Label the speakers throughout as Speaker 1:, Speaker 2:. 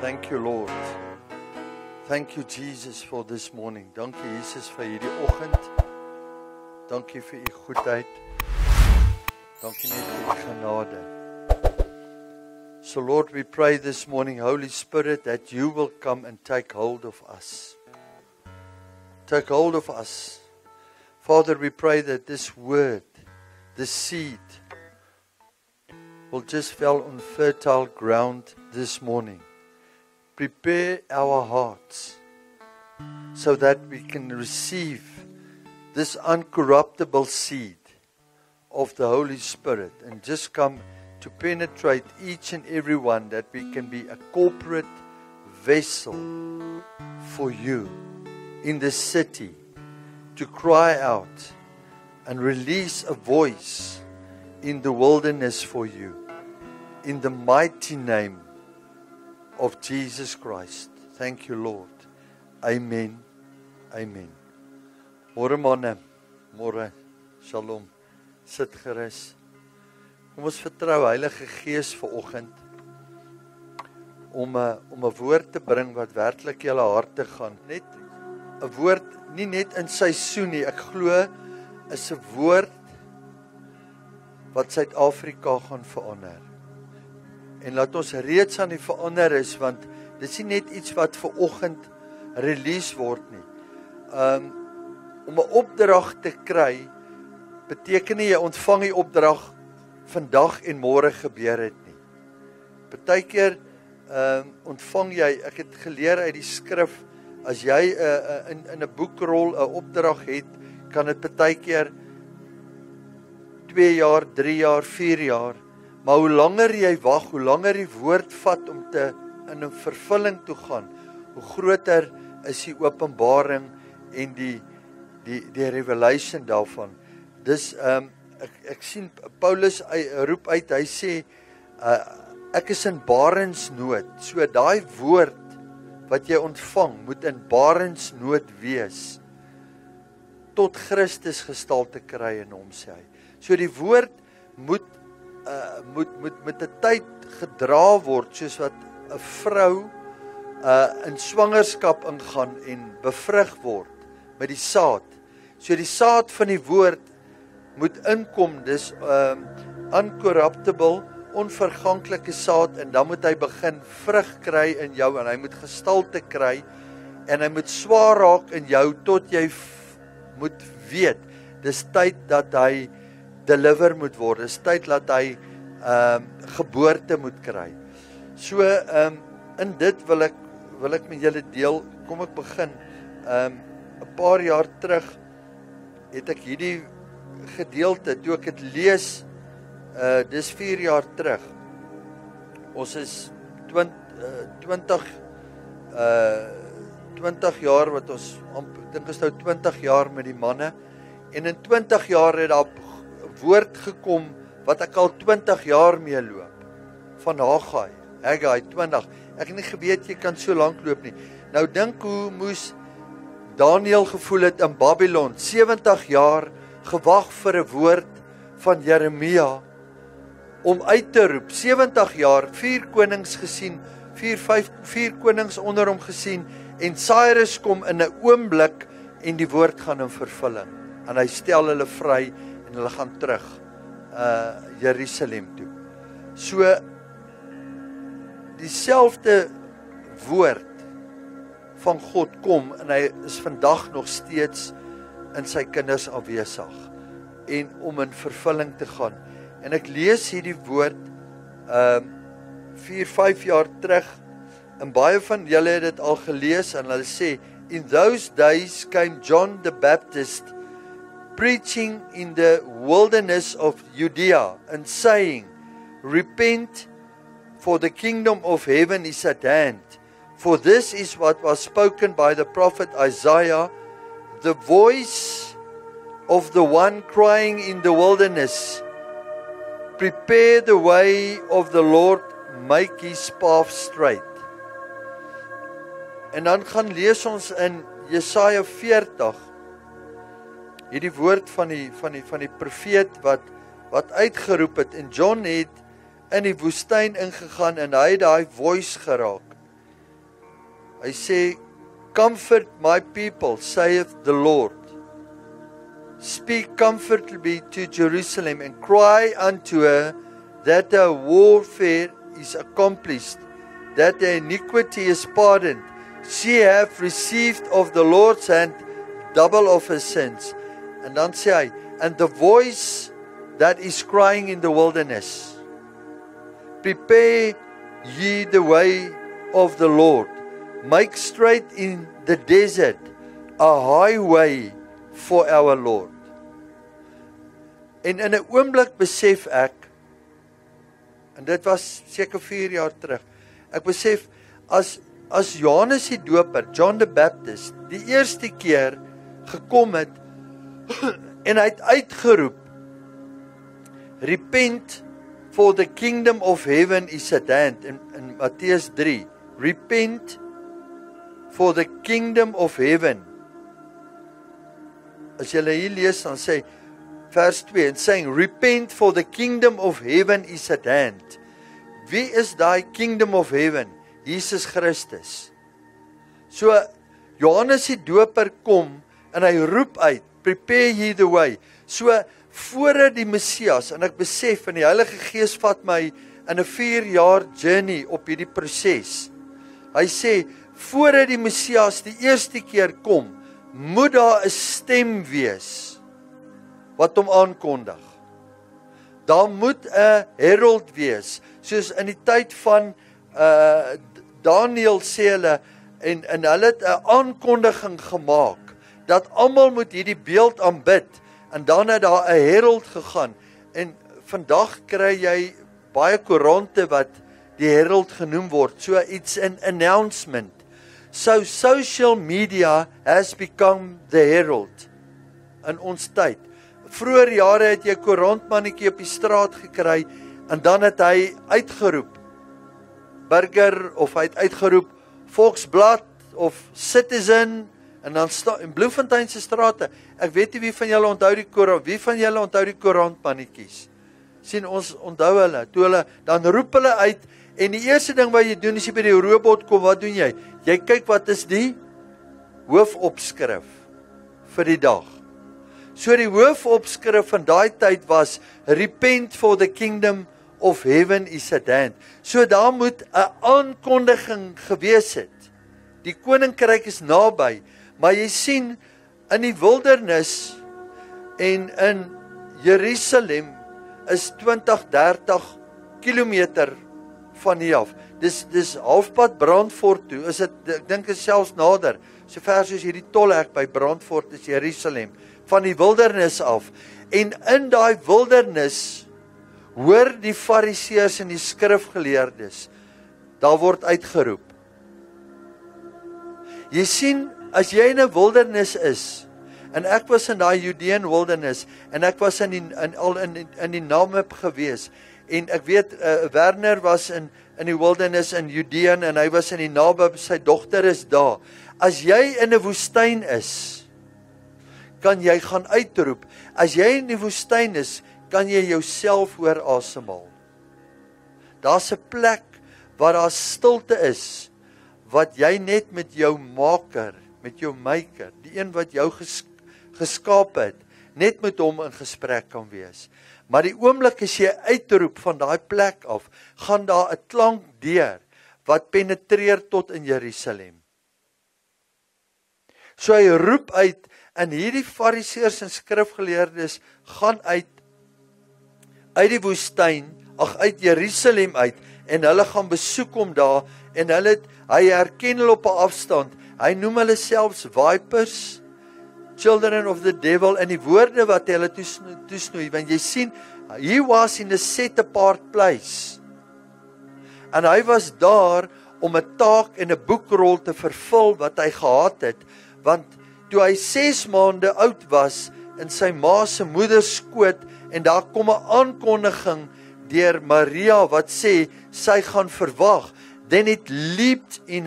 Speaker 1: Thank you, Lord. Thank you, Jesus, for this morning. Dankie, Jesus, vir hierdie oggend. Dankie vir u goedheid. Dankie net vir u genade. So, Lord, we pray this morning, Holy Spirit, that you will come and take hold of us. Take hold of us. Father, we pray that this word, this seed, will just fall on fertile ground this morning. Prepare our hearts so that we can receive this uncorruptible seed of the Holy Spirit and just come to penetrate each and every one, that we can be a corporate vessel for you in the city to cry out and release a voice in the wilderness for you, in the mighty name of Jesus Christ. Thank you, Lord. Amen. Amen. Môre manne, môre. Shalom. Sit gerus. Kom ons vertrou Heilige Gees vanoggend om 'n woord te bring wat werklik julle harte gaan. Net 'n woord, nie net in seisoen nie. Ek glo is 'n woord wat Suid-Afrika gaan verander. En laat ons reeds aan die verander is, want dit is nie net iets wat vir oggend release word nie. Om 'n opdrag te kry, beteken nie jy ontvang die opdrag vandag en môre gebeur het nie. Partykeer ontvang jy, ek het geleer uit die skrif, as jy in 'n boekrol 'n opdrag het, kan dit partykeer 2 jaar, 3 jaar, 4 jaar, maar hoe langer jy wag, hoe langer die woord vat om in 'n vervulling toe gaan, hoe groter is die openbaring en die revelation daarvan. Dis ek sien Paulus roep uit, hy sê ek is in barensnood. So daai woord wat jy ontvang moet in barensnood wees tot Christus gestalte kry in hom, sê hy. So die woord moet met 'n tyd gedra word, soos wat 'n vrou in swangerskap ingaan en bevrug word met die saad. So die saad van die woord moet inkom, dis uncorruptible, onverganklike saad, en dan moet hy begin vrug kry in jou, en hy moet gestalte kry, en hy moet swaar raak in jou, tot jy moet weet, dis tyd dat hy deliver moet word, dis tyd dat hy geboorte moet kry. So, in dit wil ek met julle deel, kom ek begin, 'n paar jaar terug, het ek hierdie gedeelte, toe ek het lees, dis 4 jaar terug, ons is 20 jaar wat ons, ek dink is nou 20 jaar met die manne, en in 20 jaar het daar woord gekom, wat ek al 20 jaar mee loop, van Haggai 20, ek het nie geweet jy kan so lank loop nie. Nou dink hoe moes Daniel gevoel het in Babylon, 70 jaar gewag vir 'n woord van Jeremia, om uit te roep, 70 jaar, 4 konings gesien, 4 konings onder hom gesien, en Cyrus kom in 'n oomblik, en die woord gaan in vervulling, en hy stel hulle vry, en hulle gaan terug, Jerusalem toe. So, dieselfde woord van God kom, en hy is vandag nog steeds in sy kinders afwesig, en om in vervulling te gaan. En ek lees hierdie woord 4-5 jaar terug, en baie van julle het dit al gelees, en hulle sê, in those days came John the Baptist, preaching in the wilderness of Judea, and saying, repent, for the kingdom of heaven is at hand. For this is what was spoken by the prophet Isaiah, the voice of the one crying in the wilderness, prepare the way of the Lord, make his path straight. En dan gaan lees ons in Jesaja 40, hierdie woord van die profeet wat uitgeroep het, en John het in die woestyn ingegaan, en hy het daai voice geraak. Hy sê, comfort my people, saith the Lord. Speak comfortably to Jerusalem and cry unto her that her warfare is accomplished, that her iniquity is pardoned. She hath received of the Lord's hand double of her sins. En dan sê hy, and the voice that is crying in the wilderness, prepare ye the way of the Lord, make straight in the desert a highway for our Lord. En in 'n oomblik besef ek, en dit was seker 4 jaar terug, ek besef, as Johannes die Doper, John the Baptist, die eerste keer gekom het, en hy het uitgeroep, repent, for the kingdom of heaven is at hand, in Mattheus 3, repent, for the kingdom of heaven. As jy hier lees, dan sê, vers 2, and saying, repent, for the kingdom of heaven is at hand. Wie is daai kingdom of heaven? Jesus Christus. So, Johannes die Doper kom, en hy roep uit, prepare ye the way. So, voordat die Messias, en ek besef, en die Heilige Gees vat my in 'n 4 jaar journey op hierdie proses. Hy sê, voordat die Messias die eerste keer kom, moet daar 'n stem wees, wat hom aankondig. Daar moet 'n herald wees, soos in die tyd van Daniel sê hulle, en hulle het 'n aankondiging gemaak, dat almal moet hierdie beeld aanbid, en dan het daar 'n herald gegaan, en vandag kry jy baie koerante wat die herald genoem word, so it's an announcement. So social media has become the herald in ons tyd. Vroeger jare het jy 'n koerantmannetjie op die straat gekry, en dan het hy uitgeroep, Burger, of hy het uitgeroep, Volksblad, of Citizen, en dan in Bloemfontein se strate, ek weet nie wie van julle onthou die koerant, wie van julle onthou die koerantmannetjies? Sien, ons onthou hulle, toe hulle, dan roep hulle uit, en die eerste ding wat jy doen, as jy by die robot kom, wat doen jy? Jy kyk wat is die hoofopskrif vir die dag. So die hoofopskrif van daai tyd was, repent, for the kingdom of heaven is at hand. So daar moet 'n aankondiging gewees het. Die koninkryk is naby, maar jy sien, in die wildernis en in Jerusalem is 20-30 kilometer van hier af. Dis halfpad Brandfort toe, is dit, ek dink is selfs nader, so ver soos hierdie tolhek by Brandfort is Jerusalem, van die wildernis af. En in daai wildernis, hoor die Fariseërs en die skrifgeleerdes, daar word uitgeroep. Jy sien, as jy in 'n wildernis is, en ek was in daai Judean wilderness, en ek was in die Namib gewees, en ek weet, Werner was in die wilderness in Judean, en hy was in die Namib, sy dogter is daar. As jy in 'n woestyn is, kan jy gaan uitroep. As jy in die woestyn is, kan jy jouself hoor asemhaal. Daar's 'n plek waar daar stilte is, wat jy net met jou maker, met jou maker, die een wat jou geskaap het, net met hom in gesprek kan wees. Maar die oomblik as jy uitroep van daai plek af, gaan daar 'n klank deur, wat penetreer tot in Jerusalem. So hy roep uit, en hierdie Fariseërs en skrifgeleerdes gaan uit die woestyn, uit Jerusalem uit, en hulle gaan besoek hom daar, en hy herken hulle op 'n afstand, hy noem hulle selfs vipers, children of the devil, en die woorde wat hy hulle toesnoei, want jy sien, he was in a set apart place, en hy was daar om 'n taak en 'n boekrol te vervul wat hy gehad het, want toe hy 6 maande oud was, in sy ma se moeder skoot, en daar kom 'n aankondiging deur Maria wat sê sy gaan verwag, then it leaped in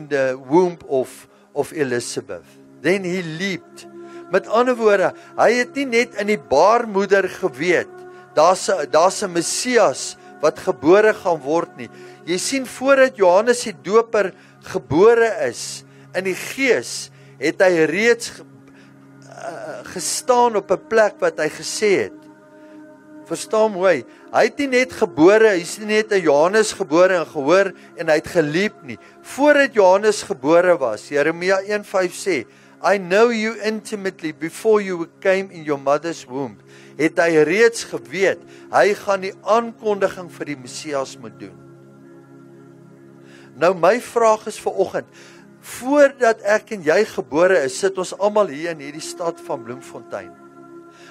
Speaker 1: the womb of Elizabeth. Then he leaped. Met ander woorde, hy het nie net in die baarmoeder geweet, daar's 'n Messias wat gebore gaan word nie. Jy sien, voordat Johannes die Doper gebore is in die gees, het hy reeds gestaan op 'n plek wat hy gesê het. Verstaan mooi, hy het nie net gebore, hy is nie net 'n Johannes gebore en gehoor en hy het geliep nie. Voordat Johannes gebore was, Jeremia 1:5 sê, I know you intimately before you came in your mother's womb. Het hy reeds geweet, hy gaan die aankondiging vir die Messias moet doen. Nou my vraag is vanoggend, voordat ek en jy gebore is, sit ons almal hier in hierdie stad van Bloemfontein.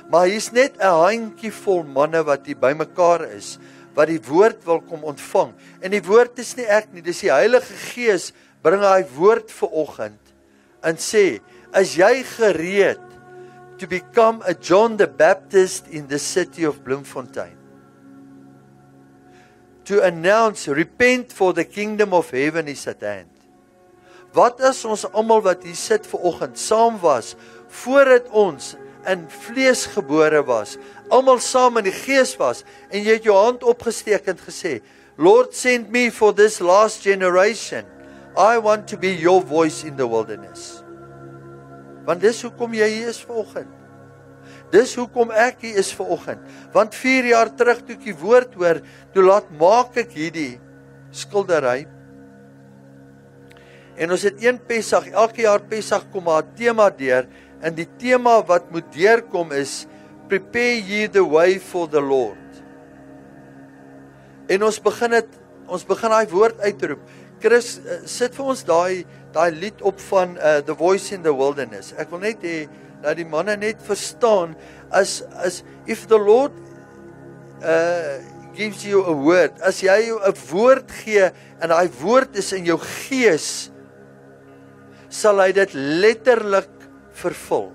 Speaker 1: Maar hier is net 'n handjievol manne wat hier bymekaar is, wat die woord wil kom ontvang. En die woord is nie ek nie, dis die Heilige Gees bring hy woord vanoggend en sê, is jy gereed to become a John the Baptist in the city of Bloemfontein? To announce, repent for the kingdom of heaven is at hand. Wat as ons almal wat hier sit vanoggend saam was, voordat ons in vlees gebore was, almal saam in die gees was, en jy het jou hand opgesteek en gesê, Lord, send me for this last generation. I want to be your voice in the wilderness. Want dis hoekom jy hier is vanoggend. Dis hoekom ek hier is vanoggend. Want 4 jaar terug toe ek die woord hoor, toe laat maak ek hierdie skildery. En ons het een Pessach, elke jaar Pessach kom maar 'n tema deur, en die tema wat moet deurkom is, prepare ye the way for the Lord. En ons begin daai woord uitroep. Chris, sit vir ons daai lied op van The Voice in the Wilderness. Ek wil net hê dat die manne net verstaan, as if the Lord gives you a word, as jy jou 'n woord gee, en daai woord is in jou gees, sal hy dit letterlik vervul,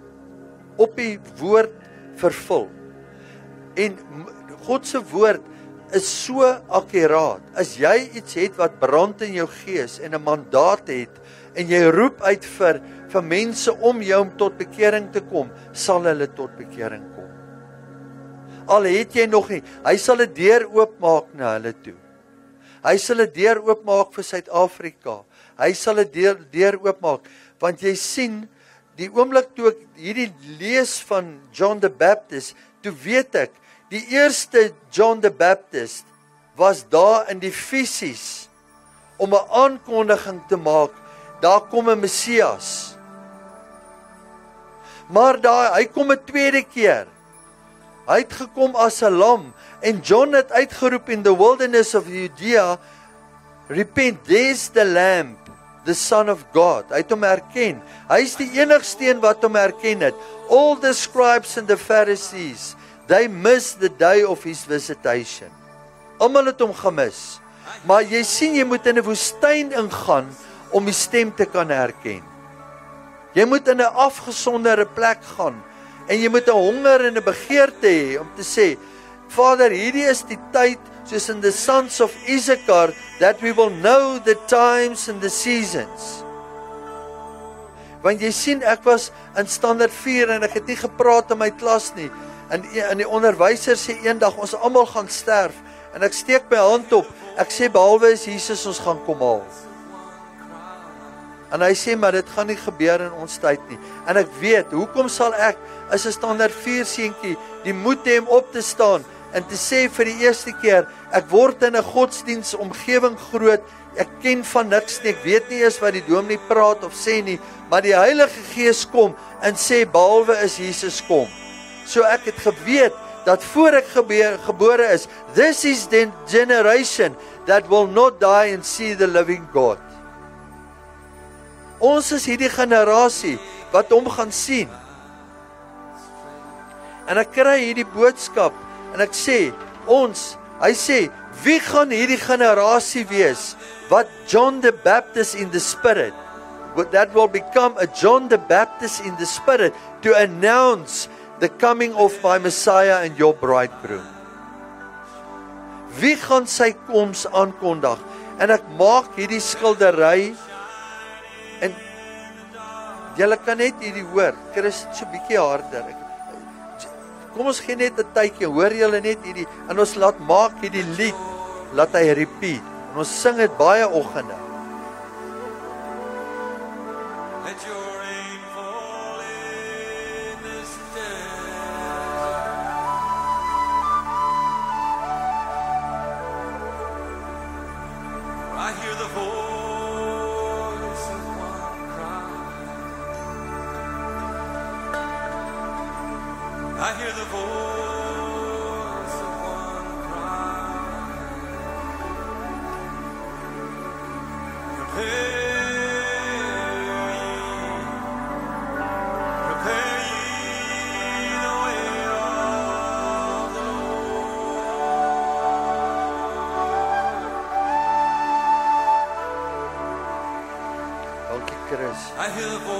Speaker 1: op die woord vervul. En God se woord is so akkuraat. As jy iets het wat brand in jou gees en 'n mandaat het, en jy roep uit vir mense om jou om tot bekering te kom, sal hulle tot bekering kom. Al het jy nog nie, hy sal 'n deur oopmaak na hulle toe. Hy sal 'n deur oopmaak vir Suid-Afrika. Hy sal 'n deur oopmaak, want jy sien, die oomblik toe ek hierdie lees van John the Baptist, toe weet ek, die eerste John the Baptist was daar in die fisies om 'n aankondiging te maak, daar kom 'n Messias. Maar hy kom 'n tweede keer. Hy het gekom as 'n lam, en John het uitgeroep in the wilderness of Judea, repent, there's the lamb, the Son of God. Hy het hom herken. Hy is die enigste een wat hom herken het. All the scribes and the Pharisees, they missed the day of his visitation. Almal het hom gemis. Maar jy sien, jy moet in 'n woestyn ingaan om die stem te kan herken. Jy moet in 'n afgesonderde plek gaan, en jy moet 'n honger en 'n begeerte hê om te sê, Vader, hierdie is die tyd, soos in the sons of Issachar, that we will know the times and the seasons. Want jy sien, ek was in standaard 4 en ek het nie gepraat in my klas nie. En die onderwyser sê eendag, ons almal gaan sterf. En ek steek my hand op, ek sê, behalwe is Jesus ons gaan kom haal. En hy sê, maar dit gaan nie gebeur in ons tyd nie. En ek weet, hoekom sal ek, as 'n standaard 4 seentjie, die moed hê om op te staan, en te sê vir die eerste keer, ek word in 'n godsdiens omgewing groot, ek ken van niks nie, ek weet nie eens wat die dominee praat of sê nie, maar die Heilige Gees kom, en sê, behalwe is Jesus kom. So ek het geweet, dat voor ek gebore is, this is the generation that will not die and see the living God. Ons is hierdie generasie, wat hom gaan sien. En ek kry hierdie boodskap, en ek sê, hy sê, wie gaan hierdie generasie wees, wat John the Baptist in the Spirit, that will become a John the Baptist in the Spirit, to announce the coming of my Messiah and your bridegroom. Wie gaan sy koms aankondig? En ek maak hierdie skildery, en julle kan net hierdie hoor, Chris, so bietjie harder, kom ons gee net 'n tydjie, hoor julle net hierdie, en ons laat maak hierdie lied, laat hy repeat. En ons sing dit baie oggende.
Speaker 2: Let your rain fall in this desert. I hear the voice of one crying. I hear the voice of one crying. Prepare ye the way of the
Speaker 1: Dankie Chris.
Speaker 2: I hear the voice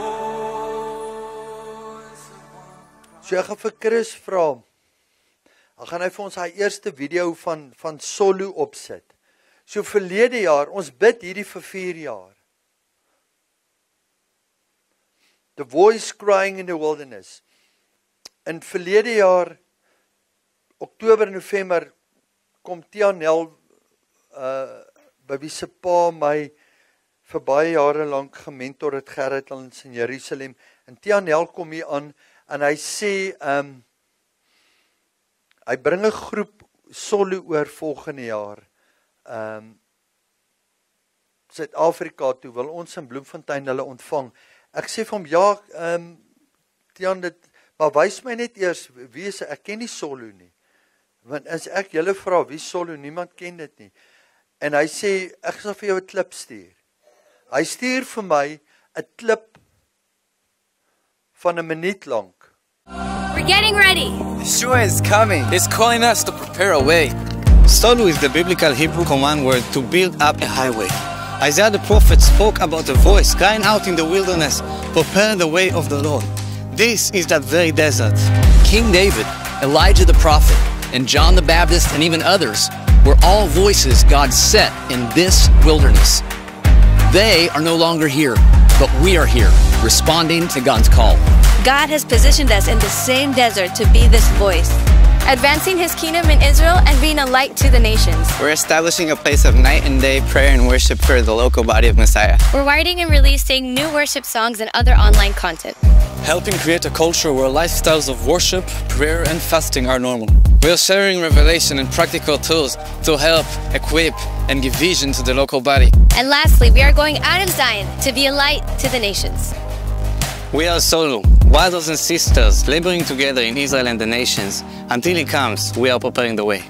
Speaker 2: of one.
Speaker 1: So ek gaan vir Chris vra. Dan gaan hy vir ons hy eerste video van solo opsit. So verlede jaar, ons bid hierdie vir 4 jaar. The voice crying in the wilderness. In verlede jaar, Oktober en November, kom Tianel, by wie se pa my vir baie jare lank gementor het, Gerrit Lans in Jerusalem. En Tianel kom hier aan, en hy sê, hy bring 'n groep solo oor volgende jaar, Suid-Afrika toe, wil ons in Bloemfontein hulle ontvang. Ek sê vir hom, ja, Tian, maar wys my net eers, wie is, ek ken nie solo nie. Want as ek julle vra, wie solo, niemand ken dit nie. En hy sê, ek sal vir jou 'n klip stuur. Hy stuur vir my 'n klip van 'n minuut lank.
Speaker 3: We're getting ready.
Speaker 4: Yeshua is coming. He's calling us to prepare a way. Solu is the biblical Hebrew command word to build up a highway. Isaiah the prophet spoke about a voice crying out in the wilderness, prepare the way of the Lord. This is that very desert.
Speaker 5: King David, Elijah the prophet, and John the Baptist, and even others were all voices God set in this wilderness. They are no longer here, but we are here, responding to God's call.
Speaker 3: God has positioned us in the same desert to be this voice, advancing His kingdom in Israel and being a light to the nations.
Speaker 4: We're establishing a place of night and day prayer and worship for the local body of Messiah.
Speaker 3: We're writing and releasing new worship songs and other online content.
Speaker 6: Helping create a culture where lifestyles of worship, prayer, and fasting are normal.
Speaker 4: We are sharing revelation and practical tools to help, equip, and give vision to the local body.
Speaker 3: And lastly, we are going out of Zion to be a light to the nations.
Speaker 4: We are Solu, brothers and sisters, laboring together in Israel and the nations. Until He comes, we are preparing the way.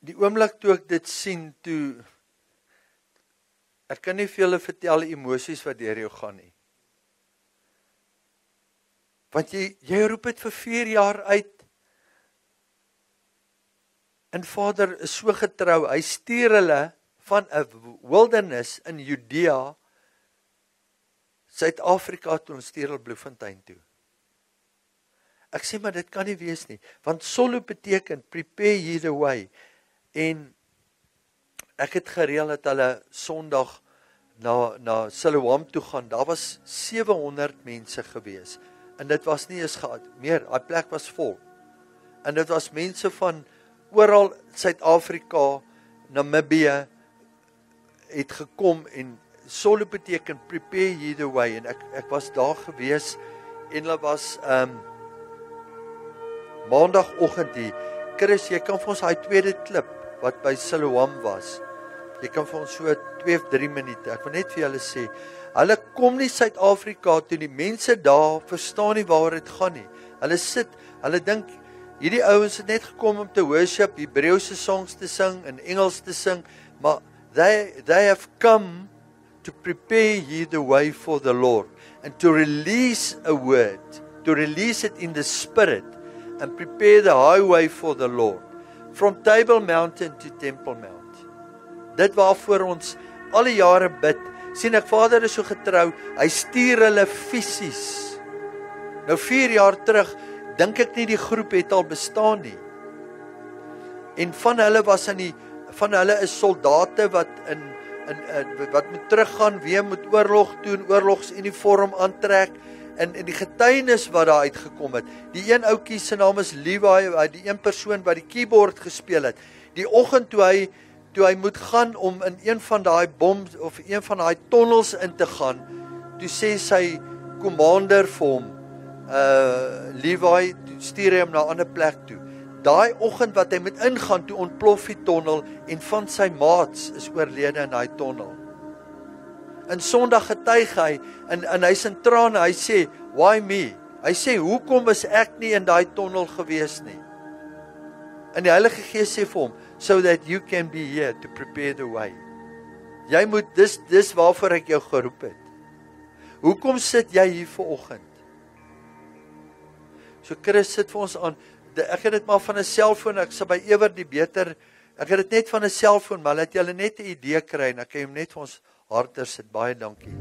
Speaker 1: Die oomblik toe ek dit sien, toe ek kan nie vir julle vertel die emosies wat deur jou gaan nie. Want jy roep dit vir 4 jaar uit. En Vader is so getrou, hy stuur hulle van 'n wilderness in Judea, Suid-Afrika toe, ons stuur hulle Bloemfontein toe. Ek sê maar dit kan nie wees nie, want solo beteken prepare ye the way. En ek het gereël dat hulle Sondag na Siloam toe gaan. Daar was 700 mense gewees. En dit was nie eens meer, die plek was vol. En dit was mense van oral Suid-Afrika, Namibië het gekom en solo beteken prepare ye the way. En ek was daar gewees en hulle was maandagoggend hier. Chris, jy kan vir ons daai tweede klip wat by Siloam was. Jy kan vir ons so 2 of 3 minute. Ek wil net vir julle sê, hulle kom nie Suid-Afrika toe, die mense daar verstaan nie waaroor dit gaan nie. Hulle sit, hulle dink hierdie ouens het net gekom om te worship, Hebreëse songs te sing en Engels te sing, maar they have come to prepare ye the way for the Lord and to release a word, to release it in the spirit and prepare the highway for the Lord from Table Mountain to Temple Mount. Dit waarvoor ons al die jare bid. Sien ek, Vader is so getrou, hy stuur hulle fisies. Nou 4 jaar terug, dink ek nie die groep het al bestaan nie. En van hulle is soldate wat wat moet teruggaan, weer moet oorlog doen, oorlogsuniform aantrek, en die getuienis wat daar uitgekom het. Die een ouetjie se naam is Levi, die een persoon wat die keyboard gespeel het. Die oggend toe hy moet gaan om in een van daai boms of een van daai tonnels in te gaan, toe sê sy commander vir hom, Levi, stuur hy hom na 'n ander plek toe. Daai oggend wat hy moet ingaan, toe ontplof die tonnel en van sy maats is oorlede in daai tonnel. En Sondag getuig hy en hy's in trane, hy sê, why me? Hy sê, hoekom is ek nie in daai tonnel gewees nie? En die Heilige Gees sê vir hom, so that you can be here to prepare the way. Jy moet, dis waarvoor ek jou geroep het. Hoekom sit jy hier vanoggend? So Chris sit vir ons aan, ek het dit maar van 'n selfoon, ek sal by Ewer die beter, ek het dit net van 'n selfoon, maar laat julle net 'n idee kry, en ek kan hom net vir ons harder sit, baie dankie.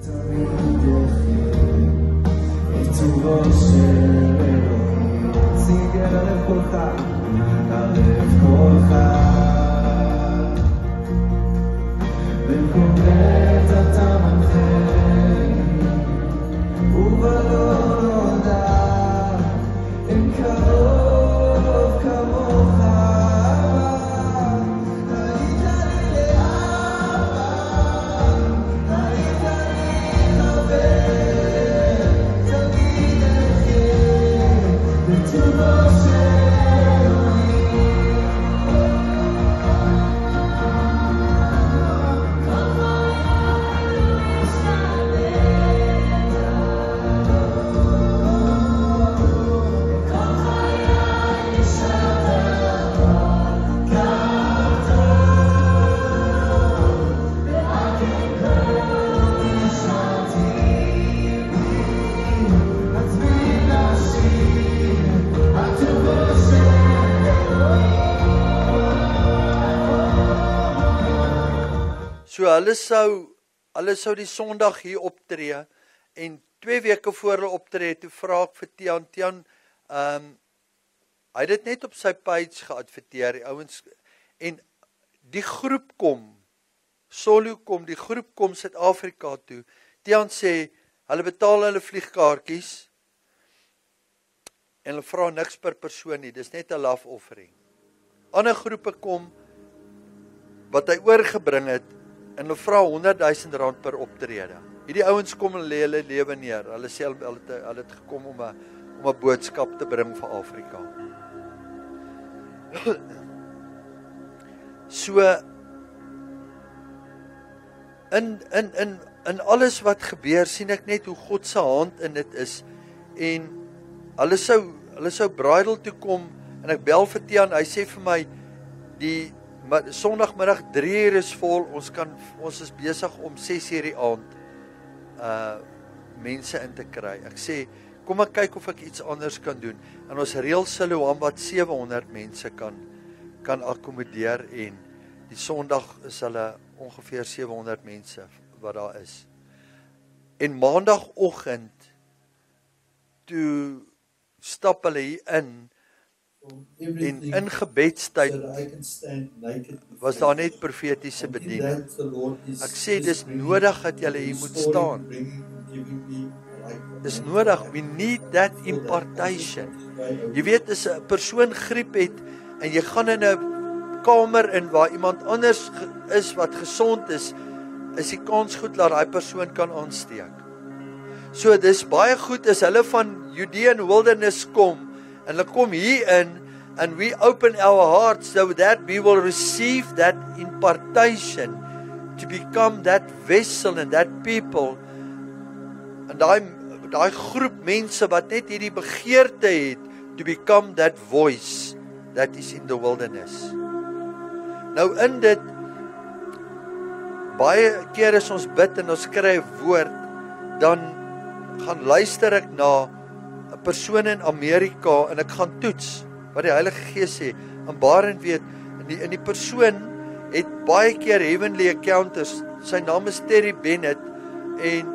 Speaker 1: So hulle sou die Sondag hier optree, en 2 weke voor hulle optree, toe vra ek vir Tian, hy het dit net op sy page geadverteer, die ouens, en die groep kom, Solo kom, die groep kom Suid-Afrika toe, Tian sê, hulle betaal hulle vliegkaartjies, en hulle vra niks per persoon nie, dis net 'n love offering. Ander groepe kom, wat hy oorgebring het, en hulle vra R100,000 per optrede. Hierdie ouens kom en lê hulle lewe neer. Hulle sê hulle het gekom om 'n boodskap te bring vir Afrika. So in alles wat gebeur, sien ek net hoe God se hand in dit is, en hulle sou bridal toe kom, en ek bel vir Tian, hy sê vir my, maar Sondagmiddag 3:00 is vol, ons is besig om 6:00 die aand mense in te kry. Ek sê, kom ek kyk of ek iets anders kan doen. En ons reël Siloam wat 700 mense kan akkommodeer, en die Sondag is hulle ongeveer 700 mense wat daar is. En Maandagoggend toe stap hulle hier in, en in gebedstyd was daar net profetiese bediening. Ek sê, dis nodig dat julle hier moet staan. Dis nodig, we need that impartation. Jy weet, as 'n persoon griep het, en jy gaan in 'n kamer in waar iemand anders is wat gesond is die kans goed dat daai persoon kan aansteek. So dis baie goed as hulle van Judean wilderness kom, en hulle kom hier in, and we open our hearts so that we will receive that impartation to become that vessel and that people, en daai groep mense wat net hierdie begeerte het, to become that voice that is in the wilderness. Nou in dit, baie keer as ons bid en ons kry 'n woord, dan gaan luister ek na 'n persoon in Amerika, en ek gaan toets wat die Heilige Gees sê, en Barend weet, en die persoon het baie keer Heavenly Encounters, sy naam is Terry Bennett, en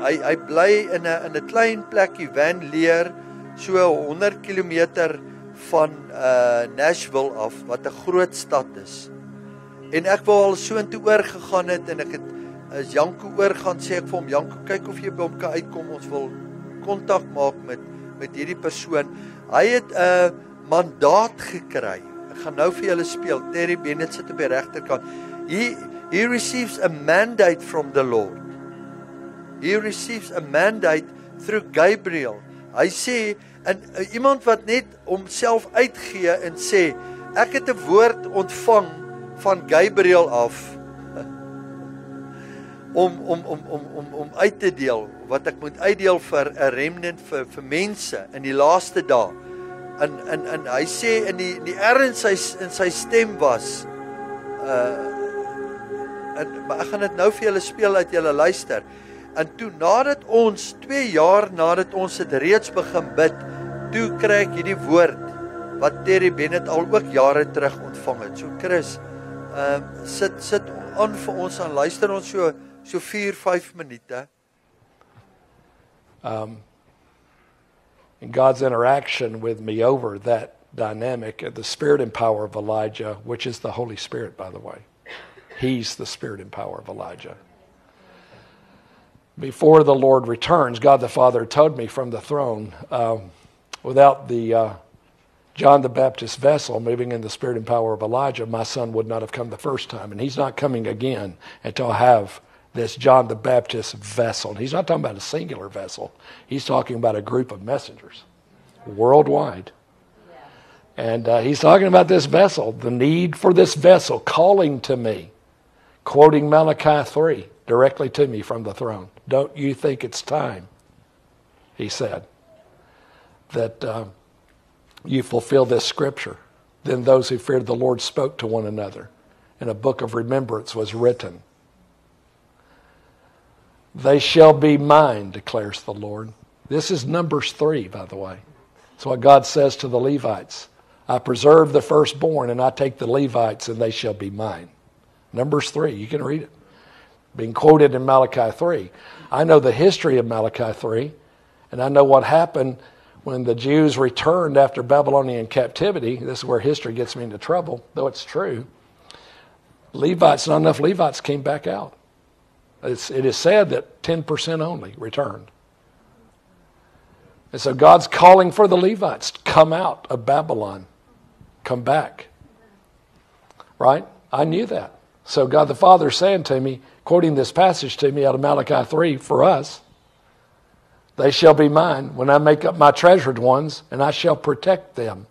Speaker 1: hy bly in 'n klein plekkie, Van Leer, so 100 km van Nashville af, wat 'n groot stad is. En ek wou al so intoe oorgegaan het, en ek het as Janko oorgaan, sê ek vir hom, Janko, kyk of jy by hom kan uitkom, ons wil kontak maak met hierdie persoon. Hy het 'n mandaat gekry. Ek gaan nou vir julle speel. Terry Bennett sit op die regterkant. He receives a mandate from the Lord. He receives a mandate through Gabriel. Hy sê, en iemand wat net homself uitgee en sê, ek het 'n woord ontvang van Gabriel af om uit te deel wat ek moet uitdeel vir 'n remnant vir mense in die laaste dae. En hy sê in die erns in sy stem was maar ek gaan dit nou vir julle speel uit julle luister. En toe nadat ons 2 jaar nadat ons dit reeds begin bid, toe kry ek hierdie woord wat Terry Bennett al ook jare terug ontvang het. So Chris, sit aan vir ons en luister ons so 4-5 minute.
Speaker 7: In God's interaction with me over that dynamic, the spirit and power of Elijah, which is the Holy Spirit, by the way. He's the spirit and power of Elijah. Before the Lord returns, God the Father told me from the throne, without the John the Baptist vessel moving in the spirit and power of Elijah, my son would not have come the first time. And he's not coming again until I have this John the Baptist vessel. And he's not talking about a singular vessel. He's talking about a group of messengers worldwide. And he's talking about this vessel, the need for this vessel calling to me, quoting Malachi 3 directly to me from the throne. Don't you think it's time, he said, that you fulfill this scripture? Then those who feared the Lord spoke to one another, and a book of remembrance was written. They shall be mine, declares the Lord. This is Numbers 3, by the way. It's what God says to the Levites. I preserve the firstborn, and I take the Levites, and they shall be mine. Numbers 3, you can read it. Being quoted in Malachi 3. I know the history of Malachi 3, and I know what happened when the Jews returned after Babylonian captivity. This is where history gets me into trouble, though it's true. Levites, not enough Levites came back out. It is said that 10% only returned. And so God's calling for the Levites to come out of Babylon. Come back. Right? I knew that. So God the Father saying to me, quoting this passage to me out of Malachi 3 for us, they shall be mine when I make up my treasured ones, and I shall protect them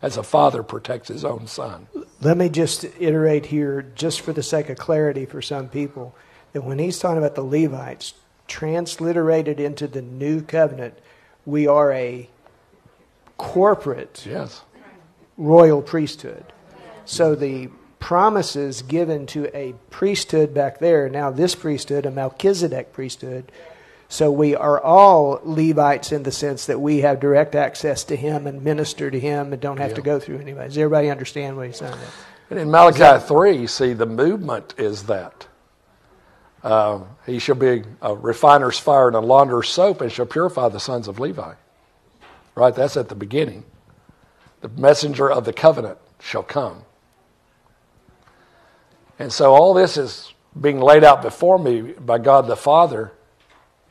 Speaker 7: as a father protects his own son.
Speaker 8: Let me just iterate here, just for the sake of clarity for some people, that when he's talking about the Levites, transliterated into the new covenant, we are a corporate royal priesthood. So the promises given to a priesthood back there, now this priesthood, a Melchizedek priesthood, so we are all Levites in the sense that we have direct access to him and minister to him and don't have to go through anybody. Does everybody understand what he's saying?
Speaker 7: And in Malachi 3, you see, the movement is that. He shall be a refiner's fire and a launderer's soap and shall purify the sons of Levi. Right? That's at the beginning. The messenger of the covenant shall come. And so all this is being laid out before me by God the Father.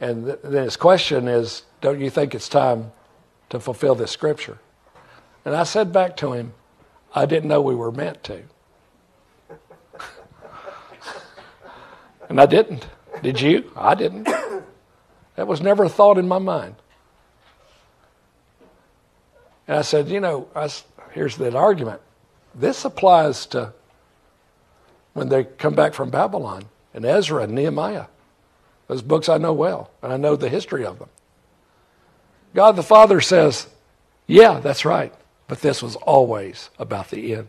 Speaker 7: And then his question is, don't you think it's time to fulfill this scripture? And I said back to him, I didn't know we were meant to. And I didn't. Did you? I didn't. That was never a thought in my mind. And I said, here's that argument. This applies to when they come back from Babylon, and Ezra and Nehemiah. Those books I know well, and I know the history of them. God the Father says, yeah, that's right, but this was always about the end.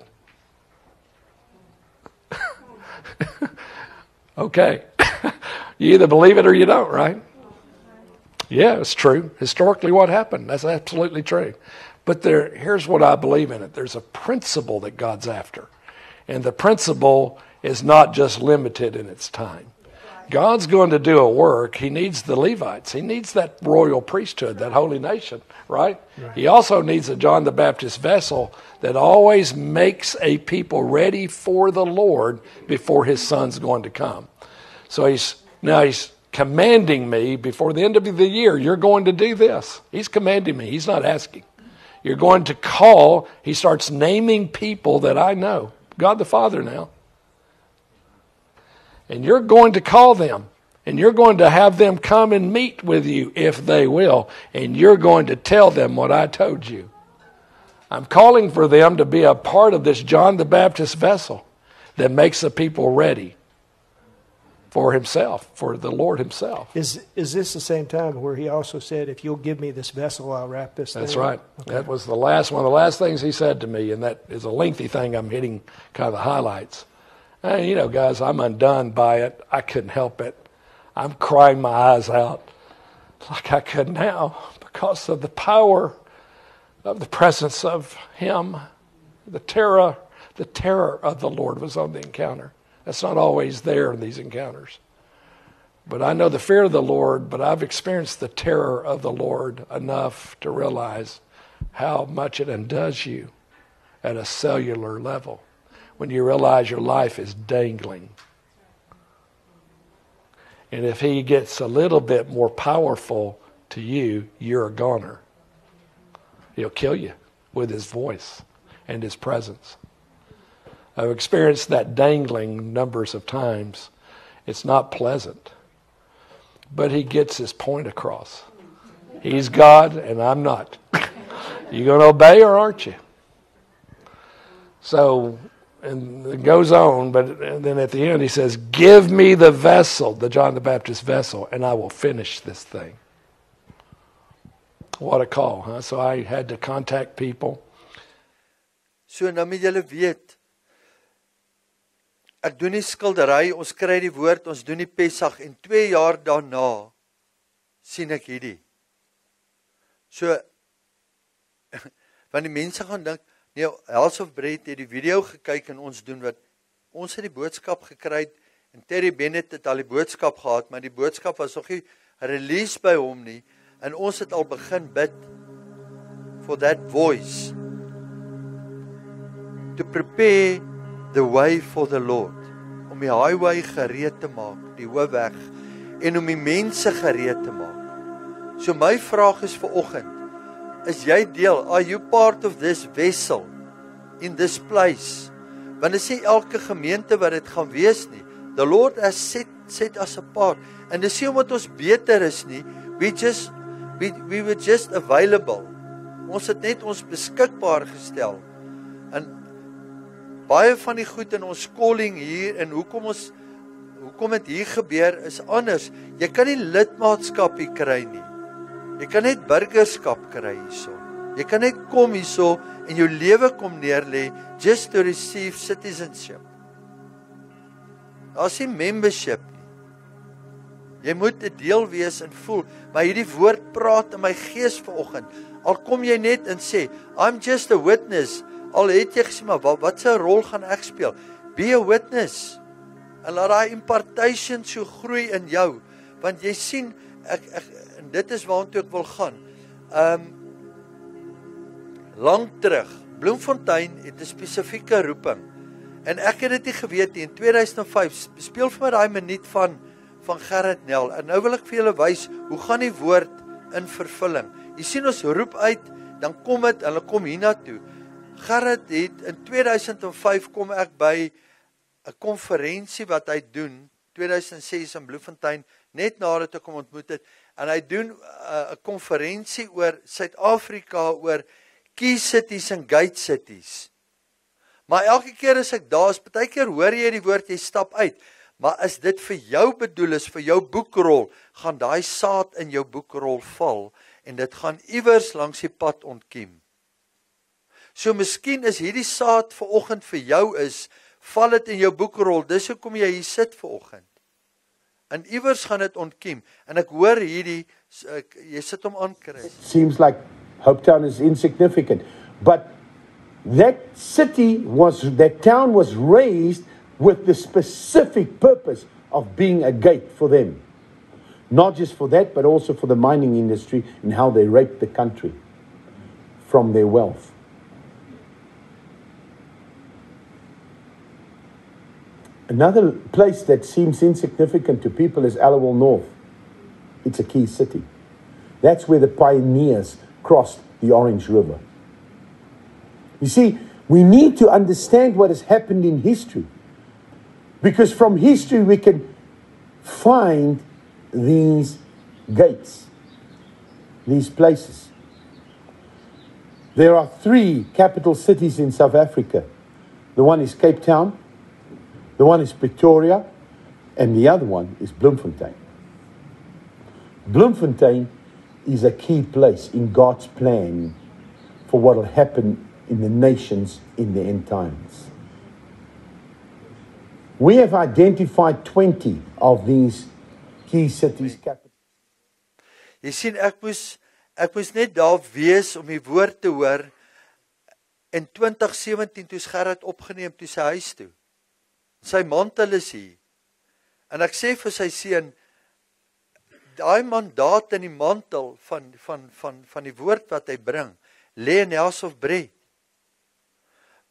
Speaker 7: Okay. You either believe it or you don't, right? Yeah, it's true. Historically, what happened? That's absolutely true. But here's what I believe in it. There's a principle that God's after. And the principle is not just limited in its time. God's going to do a work. He needs the Levites. He needs that royal priesthood, that holy nation, right? He also needs a John the Baptist vessel that always makes a people ready for the Lord before his son's going to come. So he's commanding me before the end of the year, you're going to do this. He's commanding me. He's not asking. You're going to call. He starts naming people that I know. God the Father now. And you're going to call them. And you're going to have them come and meet with you if they will. And you're going to tell them what I told you. I'm calling for them to be a part of this John the Baptist vessel that makes the people ready for himself, for the Lord himself.
Speaker 8: Is this the same time where he also said, if you'll give me this vessel, I'll wrap this thing?
Speaker 7: That's right. Okay. That was one of the last things he said to me, and that is a lengthy thing. I'm hitting kind of the highlights. And, you know, guys, I'm undone by it. I couldn't help it. I'm crying my eyes out like I could now because of the power of the presence of him. The terror of the Lord was on the encounter. That's not always there in these encounters. But I know the fear of the Lord, but I've experienced the terror of the Lord enough to realize how much it undoes you at a cellular level when you realize your life is dangling. And if he gets a little bit more powerful to you, you're a goner. He'll kill you with his voice and his presence. I've experienced that dangling numbers of times. It's not pleasant. But he gets his point across. He's God and I'm not. You going to obey or aren't you? So, and it goes on, but then at the end he says, give me the vessel, the John the Baptist vessel, and I will finish this thing. What a call, huh? So I had to contact people.
Speaker 1: So nou moet julle weet, ek doen die skildery, ons kry die woord, ons doen die Pessach en 2 jaar daarna sien ek hierdie. So, want die mense gaan dink, nee, House of Bread het die video gekyk en ons doen wat, ons het die boodskap gekry en Terry Bennett het al die boodskap gehad, maar die boodskap was nog nie release by hom nie en ons het al begin bid for that voice to prepare the way for the Lord, om die highway gereed te maak, die hoofweg, en om die mense gereed te maak. So my vraag is vanoggend, is jy deel, are you part of this vessel, in this place? Want dit is nie elke gemeente wat dit gaan wees nie. The Lord has set us apart, en dis nie omdat ons beter is nie, we were just available. Ons het net ons beskikbaar gestel, en baie van die goed in ons calling hier en hoekom het hier gebeur is anders. Jy kan nie lidmaatskap hier kry nie. Jy kan net burgerskap kry hierso. Jy kan net kom hierso en jou lewe kom neerlê just to receive citizenship. Daar is nie membership nie. Jy moet 'n deel wees en voel, maar hierdie woord praat in my gees vanoggend. Al kom jy net en sê, I'm just a witness. Al het jy gesê, maar wat se rol gaan ek speel? Be a witness. En laat daai impartation so groei in jou. Want jy sien, en dit is waartoe ek wil gaan. Lang terug, Bloemfontein het 'n spesifieke roeping. En ek het dit nie geweet nie. In 2005, speel vir my daai minuut van Gerrit Nel. En nou wil ek vir julle wys, hoe gaan die woord in vervulling. Jy sien ons roep uit, dan kom dit, hulle kom hiernatoe. Gerrit het in 2005 kom ek by 'n konferensie wat hy doen, 2006 in Bloemfontein, net nadat ek hom ontmoet het, en hy doen 'n konferensie oor Suid-Afrika, oor key cities en gate cities. Maar elke keer as ek daar is, baie keer hoor jy die woord, jy stap uit, maar as dit vir jou bedoel is, vir jou boekrol, gaan daai saad in jou boekrol val, en dit gaan iewers langs die pad ontkiem. So miskien is hierdie saad vanoggend vir jou is, val dit in jou boekrol, dis hoekom jy hier sit vanoggend. En iewers gaan dit ontkiem, en ek hoor hierdie, jy sit hom aan, Chris.
Speaker 9: Seems like Hopetown is insignificant, but that town was raised with the specific purpose of being a gate for them. Not just for that, but also for the mining industry and how they raped the country from their wealth. Another place that seems insignificant to people is Allowal North. it's a key city. That's where the pioneers crossed the Orange River. You see, we need to understand what has happened in history. Because from history we can find these gates, these places. There are 3 capital cities in South Africa. The one is Cape Town, the one is Pretoria, and the other one is Bloemfontein. Bloemfontein is a key place in God's plan for what will happen in the nations in the end times. We have identified 20 of these key cities.
Speaker 1: Jy sien, ek moes net daar wees om die woord te hoor. In 2017 toe Gerard opgeneem toe sy huis toe. Sy mantel is hier. En ek sê vir sy seun, daai mandaat in die mantel van die woord wat hy bring, lê in die House of Bread.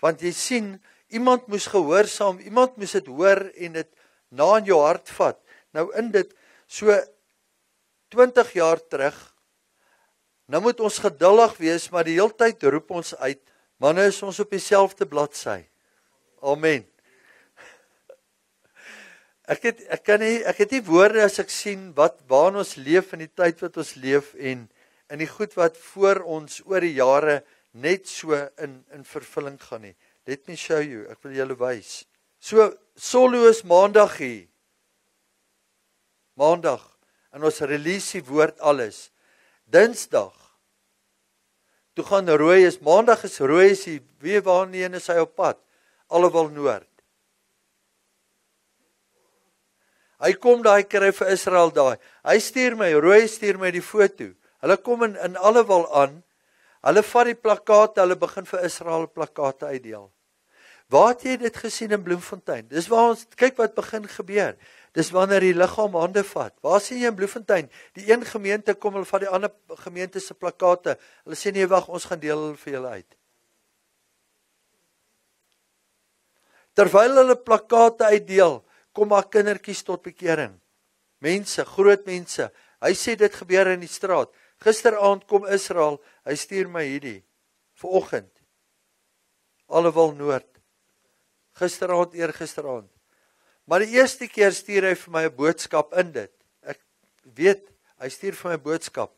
Speaker 1: Want jy sien, iemand moes gehoorsaam, iemand moes dit hoor en dit na in jou hart vat. Nou in dit, so 20 jaar terug, nou moet ons geduldig wees, maar die hele tyd roep ons uit, maar nou is ons op dieselfde bladsy. Amen. Ek het nie woorde as ek sien waar ons leef in die tyd wat ons leef en in die goed wat voor ons oor die jare net so in vervulling gaan nie. Let me show you, ek wil julle wys. So, Solo is maandag hier. Maandag. En ons release die woord alles. Dinsdag. Toe gaan rooi is, maandag is rooi is die, wie waarheen is hy op pad? Allewel noord. Hy kom daai kry vir Israel daai. Hy stuur my, rooi stuur my die foto. Hulle kom in allewel aan. Hulle vat die plakkate, hulle begin vir Israel plakkate uitdeel. Waar het jy dit gesien in Bloemfontein? Dis waar ons, kyk wat begin gebeur. Dis wanneer die liggaam hande vat. Waar sien jy in Bloemfontein? Die een gemeente kom, hulle vat die ander gemeente se plakkate. Hulle sê nee, wag, ons gaan deel hulle vir julle uit. Terwyl hulle plakkate uitdeel, kom maar kindertjies tot bekering. Mense, groot mense. Hy sê dit gebeur in die straat. Gisteraand kom Israel, hy stuur my hierdie, vanoggend. Allewel noord. Gisteraand, eergisteraand. Maar die eerste keer stuur hy vir my 'n boodskap in dit. Ek weet, hy stuur vir my 'n boodskap.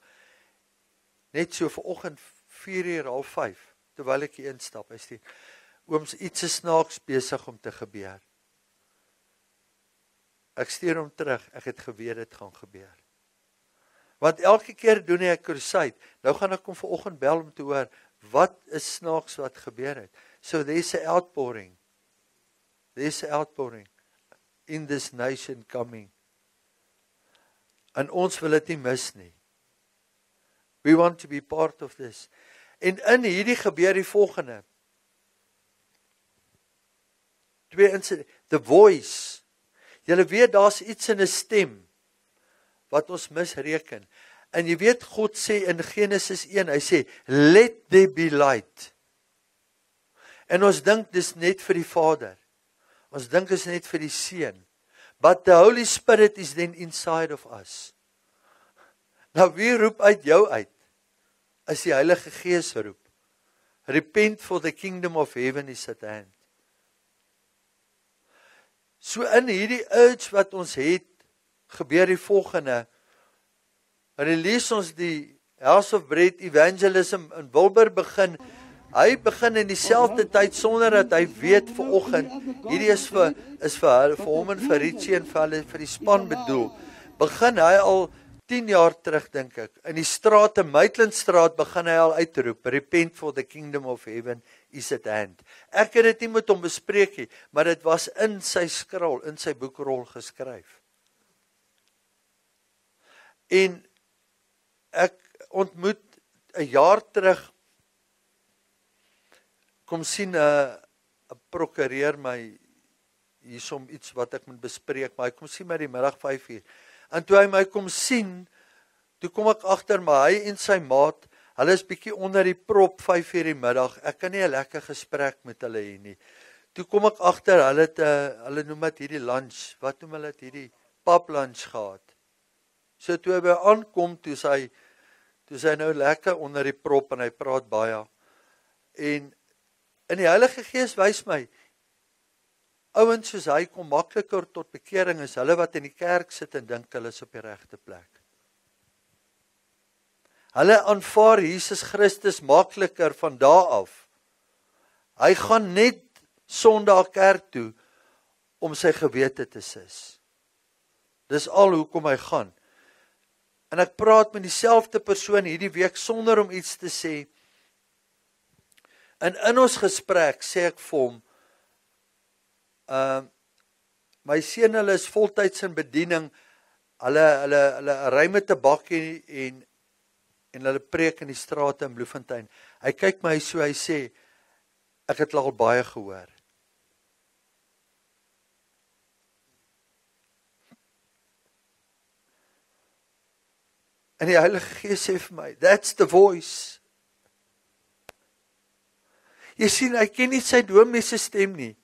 Speaker 1: Net so vanoggend 4:30, terwyl ek hier instap, hy stuur, ooms, iets is snaaks besig om te gebeur. Ek stuur hom terug, ek het geweet dit gaan gebeur. Want elke keer doen hy 'n crusade. Nou gaan ek hom vanoggend bel om te hoor, wat is snaaks wat gebeur het. So there's an outpouring. There's an outpouring in this nation coming. En ons wil dit nie mis nie. We want to be part of this. En in hierdie gebeur die volgende. 2 incidente. The voice. Julle weet, daar's iets in 'n stem wat ons misreken. En jy weet, God sê in Genesis 1, hy sê, let there be light. En ons dink dis net vir die Vader. Ons dink is net vir die Seun. But the Holy Spirit is then inside of us. Nou wie roep uit jou uit? As die Heilige Gees roep. Repent, for the kingdom of heaven is at hand. So in hierdie urge wat ons het, gebeur die volgende. Release ons die House of Bread Evangelism in Wilbur begin. Hy begin in dieselfde tyd sonder dat hy weet vanoggend. Hierdie is vir hom en vir Richie en vir die span bedoel. Begin hy al 10 jaar terug, dink ek. In die strate, Maitlandstraat, begin hy al uitroep, repent, for the kingdom of heaven is at hand. Ek het dit nie met hom bespreek nie, maar dit was in sy skrol, in sy boekrol geskryf. En ek ontmoet 'n jaar terug, kom sien 'n prokureur my hiersom iets wat ek moet bespreek, maar hy kom sien my die middag 5:00. En toe hy my kom sien, toe kom ek agter, maar hy en sy maat, hulle is bietjie onder die prop 5:00 die middag. Ek kan nie 'n lekker gesprek met hulle hê nie. Toe kom ek agter, hulle noem dit hierdie lunch, wat noem hulle dit, hierdie pub lunch gehad. So toe hy by aankom, toe hy nou lekker onder die prop en hy praat baie. En in die Heilige Gees wys my, ouens soos hy kom makliker tot bekering is hulle wat in die kerk sit en dink hulle is op die regte plek. Hulle aanvaar Jesus Christus makliker van daar af. Hy gaan net Sondag kerk toe om sy gewete te sis. Dis al hoekom hy gaan. En ek praat met dieselfde persoon hierdie week sonder om iets te sê. En in ons gesprek sê ek vir hom, my seun hulle is voltyds in bediening, hulle ry met 'n bakkie en hulle preek in die strate in Bloemfontein. Hy kyk my so, hy sê, ek het al baie gehoor. En die Heilige Gees sê vir my, that's the voice. Jy sien, hy ken nie sy dominee se stem nie,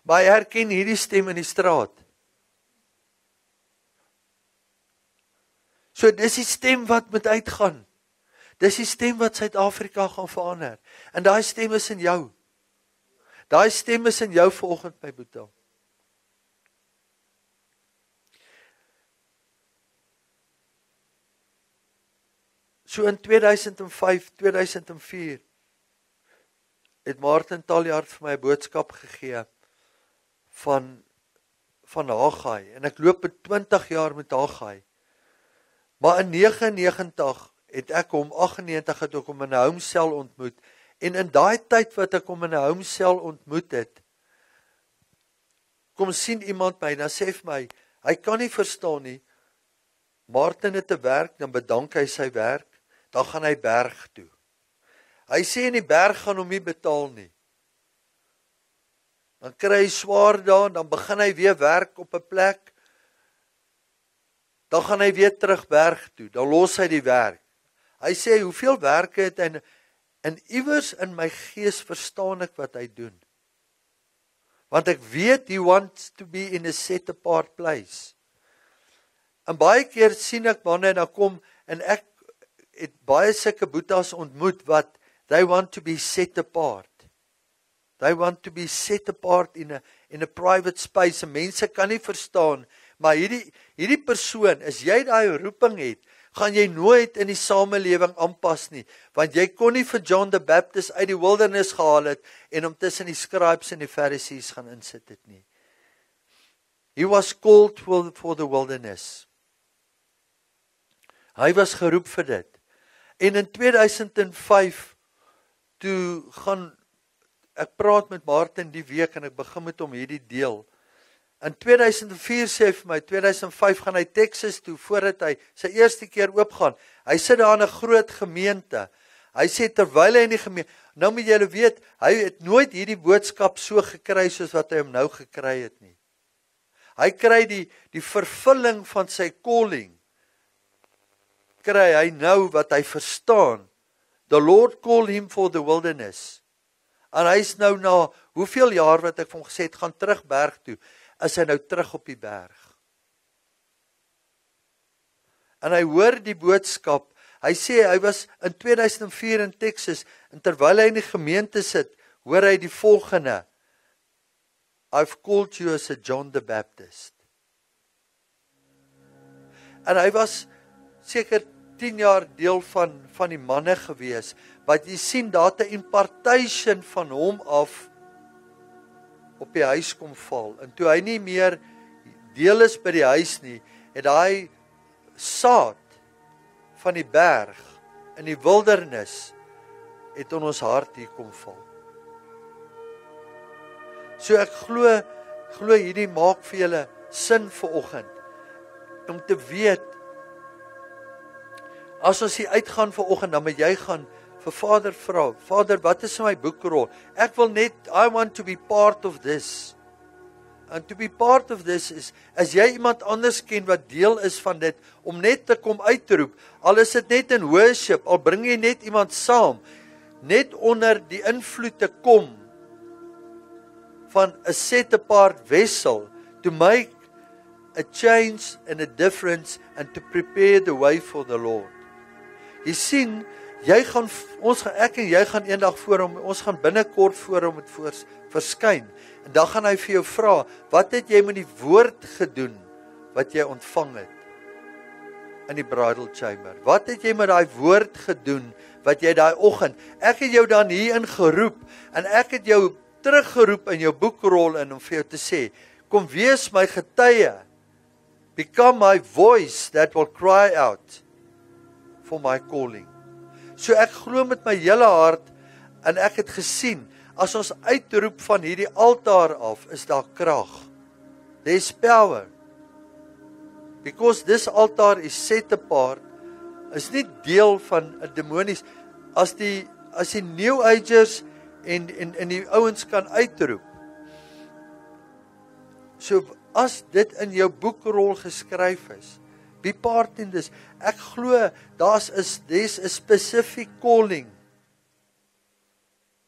Speaker 1: maar hy herken hierdie stem in die straat. So dis die stem wat moet uitgaan. Dis die stem wat Suid-Afrika gaan verander. En daai stem is in jou. Daai stem is in jou vanoggend, my boetie. So in 2005, 2004 het Martin Taljaard vir my 'n boodskap gegee van Haggai. En ek loop 20 jaar met Haggai. Maar in 99 het ek hom, 98 het ek hom in 'n homesel ontmoet. En in daai tyd wat ek hom in 'n homesel ontmoet het, kom sien iemand my, dan sê vir my, hy kan nie verstaan nie. Martin het 'n werk, dan bedank hy sy werk, dan gaan hy berg toe. Hy sê in die berg gaan hom nie betaal nie. Dan kry hy swaar daar, dan begin hy weer werk op 'n plek. Dan gaan hy weer terug berg toe, dan los hy die werk. Hy sê, hoeveel werke het hy, en iewers in my gees verstaan ek wat hy doen. Want ek weet, he wants to be in a set apart place. En baie keer sien ek manne, dan kom, en ek het baie sulke boetas ontmoet, wat, they want to be set apart. They want to be set apart in a private space, en mense kan nie verstaan, maar hierdie persoon, as jy daai roeping het, gaan jy nooit in die samelewing aanpas nie, want jy kon nie vir John the Baptist uit die wildernis gehaal het, en om tussen die scribes en die Pharisees gaan insit het nie. He was called for the wilderness. Hy was geroep vir dit. En in 2005, toe gaan, ek praat met Martin die week, en ek begin met hom hierdie deel. In 2004 sê hy vir my, 2005 gaan hy Texas toe, voordat hy sy eerste keer oopgaan. Hy sit daar in 'n groot gemeente. Hy sê, terwyl hy in die gemeente, nou moet julle weet, hy het nooit hierdie boodskap so gekry, soos wat hy hom nou gekry het nie. Hy kry die vervulling van sy calling, kry hy nou wat hy verstaan. The Lord called him for the wilderness. En hy is nou na, hoeveel jaar wat ek vir hom gesê het, gaan terug berg toe, is hy nou terug op die berg. En hy hoor die boodskap, hy sê, hy was in 2004 in Texas, en terwyl hy in die gemeente sit, hoor hy die volgende, I've called you as a John the Baptist. En hy was seker 10 jaar deel van die manne gewees, wat jy sien, daar 'n impartation van hom af, op die huis kom val, en toe hy nie meer deel is by die huis nie, het hy saad van die berg, in die wildernis, het in ons hart hier kom val. So ek glo hierdie maak vir julle sin vanoggend, om te weet, as ons hier uitgaan vanoggend, dan moet jy gaan vir Vader vra, Vader, wat is in my boekrol? Ek wil net, I want to be part of this. And to be part of this is, as jy iemand anders ken wat deel is van dit, om net te kom uitroep, al is dit net in worship, al bring jy net iemand saam, net onder die invloed te kom, van 'n set apart vessel, to make a change and a difference and to prepare the way for the Lord. Jy sien, ek en jy gaan eendag voor hom, ons gaan binnekort voor hom verskyn. En dan gaan hy vir jou vra, wat het jy met die woord gedoen wat jy ontvang het in die bridal chamber? Wat het jy met daai woord gedoen wat jy daai oggend? Ek het jou dan hierin geroep en ek het jou teruggeroep in jou boekrol in om vir jou te sê, kom wees my getuie. Become my voice that will cry out for my calling. So ek glo met my hele hart en ek het gesien, as ons uitroep van hierdie altaar af, is daar krag. There's power. Because this altar is set apart, is nie deel van 'n demonies. As die New Agers en die ouens kan uitroep. So as dit in jou boekrol geskryf is, be part in this. Ek glo there's a specific calling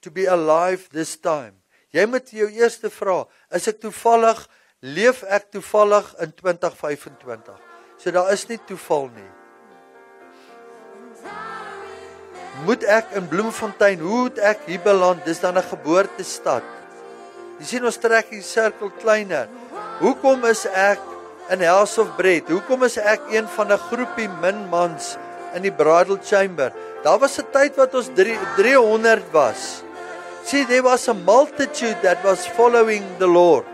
Speaker 1: to be alive this time. Jy moet jou eerste vra, leef ek toevallig in 2025? So daar is nie toeval nie. Moet ek in Bloemfontein, hoe moet ek hier beland? Dis dan 'n geboortestad. Jy sien ons trek die sirkel kleiner. Hoekom is ek in House of Bread? Hoekom is ek een van 'n groepie min mans in die bridal chamber? Daar was 'n tyd wat ons 300 was. See, there was a multitude that was following the Lord.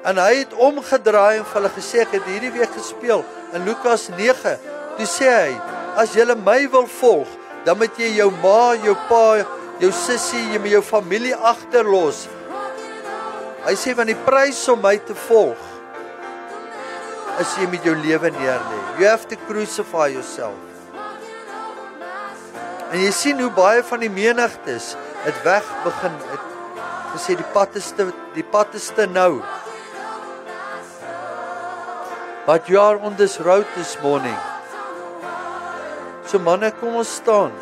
Speaker 1: En hy het omgedraai en vir hulle gesê, ek het hierdie week gespeel in Lukas 9. Toe sê hy, as julle my wil volg, dan moet jy jou ma, jou pa, jou sussie, jy moet jou familie agterlos. Hy sê, van die prys om my te volg, is jy met jou lewe neerlê. You have to crucify yourself. En jy sien hoe baie van die menigtes het weg begin, het gesê die pad is te nou. But you are on this road this morning. So manne, kom ons staan.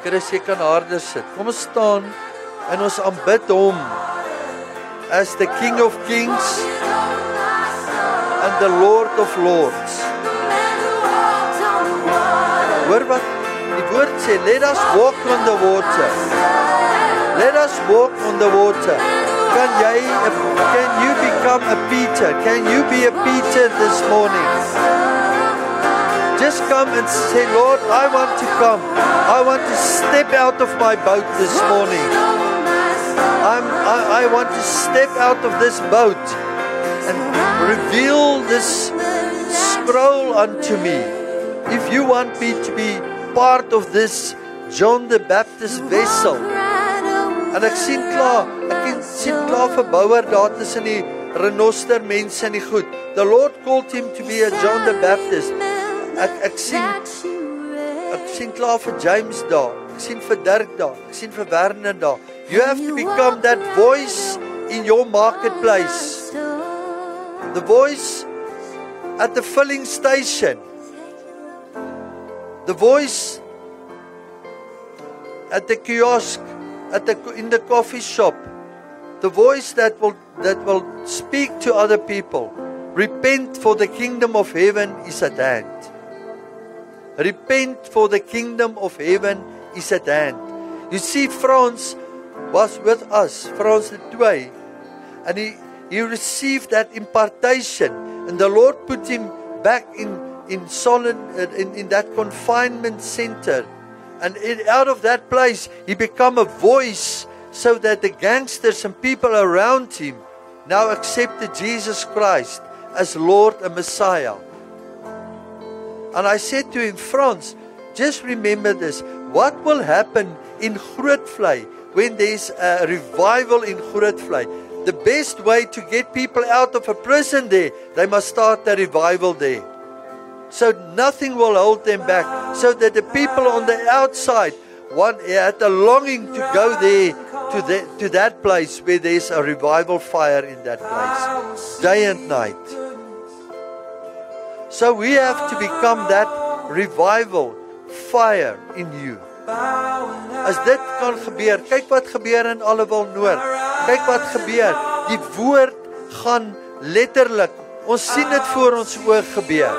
Speaker 1: Chris, jy kan harder sit. Kom ons staan en ons aanbid hom as the King of Kings and the Lord of Lords. Hoor wat die woord sê, let us walk on the water. Let us walk on the water. Can you become a Peter? Can you be a Peter this morning? Just come and say, Lord, I want to come. I want to step out of my boat this morning. I want to step out of this boat and reveal this scroll unto me. If you want me to be part of this John the Baptist vessel. En ek sien klaar vir Bouwer daar tussen die renoster mense en die goed. The Lord called him to be a John the Baptist. Ek sien klaar vir James daar. Ek sien vir Dirk daar. Ek sien vir Werner daar. You have to become that voice in your marketplace. The voice at the filling station. The voice at the kiosk, in the coffee shop. The voice that will speak to other people. Repent, for the kingdom of heaven is at hand. Repent, for the kingdom of heaven is at hand. You see, Frans was with us, Frans de Toey, and he received that impartation, and the Lord put him back in that confinement center, and out of that place he became a voice, so that the gangsters and people around him now accepted Jesus Christ as Lord and Messiah. And I said to him, Frans, just remember this. What will happen in Grootvlei when there's a revival in Grootvlei? The best way to get people out of a prison there, they must start a revival there. So nothing will hold them back. So that the people on the outside had a longing to go there, to that place where there's a revival fire in that place, day and night. So we have to become that revival fire in you. As dit kan gebeur, kyk wat gebeur in Allewil Noord. Kyk wat gebeur. Die woord gaan letterlik, ons sien dit voor ons oë gebeur.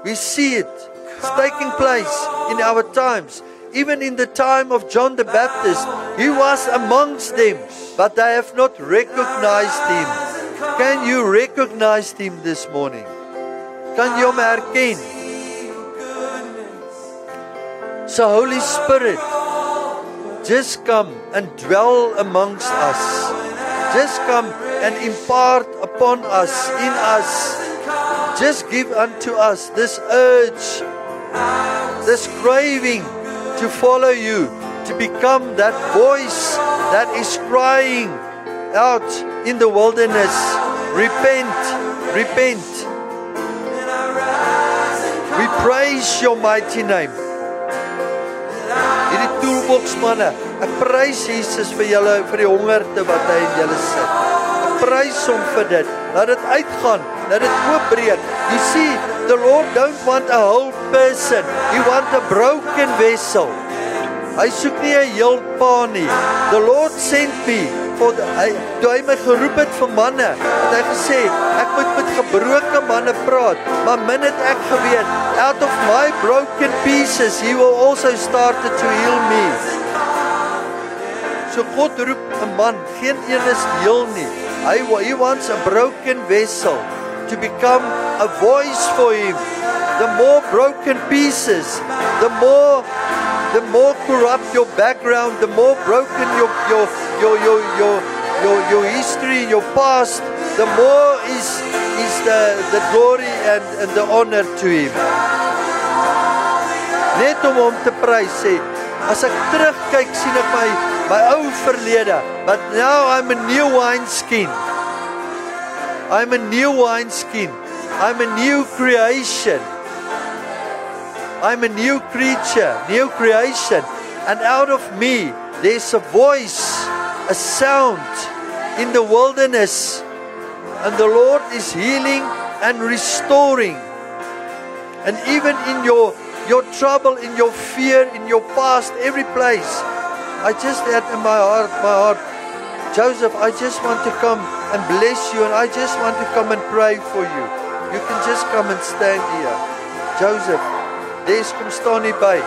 Speaker 1: We see it. It's taking place in our times. Even in the time of John the Baptist, he was amongst them, but they have not recognized him. Can you recognize him this morning? Kan jy hom herken? So Holy Spirit, just come and dwell amongst us. Just come and impart upon us, in us. Just give unto us this urge, this craving to follow you, to become that voice that is crying out in the wilderness, repent, repent. We praise your mighty name. Hierdie toolbox manne, ek prys Jesus vir julle, vir die hongerte wat hy in julle sit. Ek prys hom vir dit, laat dit uitgaan, laat dit oopbreek. You see, the Lord don't want a whole person, He wants a broken vessel. Hy soek nie 'n heel pa nie. The Lord sent me, toe hy my geroep het vir manne, het hy gesê, ek moet met gebroke manne praat, maar min het ek geweet, out of my broken pieces, He will also start to heal me. So God roep 'n man, geen een is heel nie. He wants a broken vessel to become a voice for Him. The more broken pieces, the more corrupt your background, the more broken your history, your past, the more is the glory and the honor to Him. Net om hom te prys, sê, as ek terugkyk, sien ek my ou verlede, but now I'm a new wineskin. I'm a new wineskin. I'm a new creation. I'm a new creature, new creation. And out of me, there's a voice, a sound in the wilderness. And the Lord is healing and restoring. And even in your trouble, in your fear, in your past, every place, I just had in my heart, Joseph, I just want to come and bless you, and I just want to come and pray for you. You can just come and stand here. Joseph, Des kom staan nie by.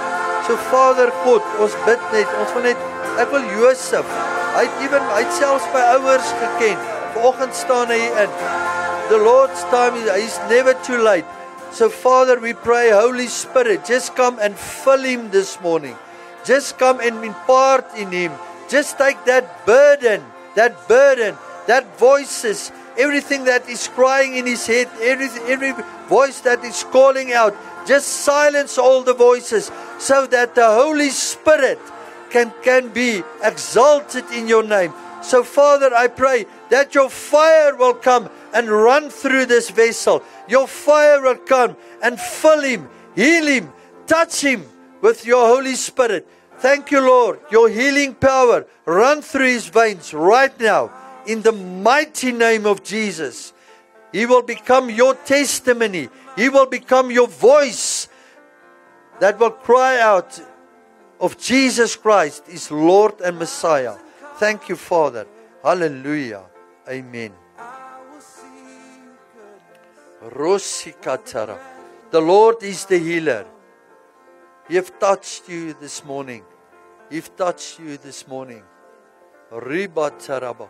Speaker 1: So Vader God, ons bid net, ons wil net, ek wil Josef, hy het selfs by ouers geken, vanoggend staan hy in. The Lord's time, He's never too late. So Father, we pray, Holy Spirit, just come and fill him this morning. Just come and impart in him. Just take that burden, that voices, everything that is crying in his head, every voice that is calling out, just silence all the voices so that the Holy Spirit can be exalted in your name. So Father, I pray that your fire will come and run through this vessel. Your fire will come and fill him, heal him, touch him with your Holy Spirit. Thank you, Lord. Your healing power run through his veins right now in the mighty name of Jesus. He will become your testimony. He will become your voice that will cry out of Jesus Christ is Lord and Messiah. Thank you, Father. Hallelujah. Amen. Rosikatara. The Lord is the healer. He have touched you this morning. He's touched you this morning. Ribataraba.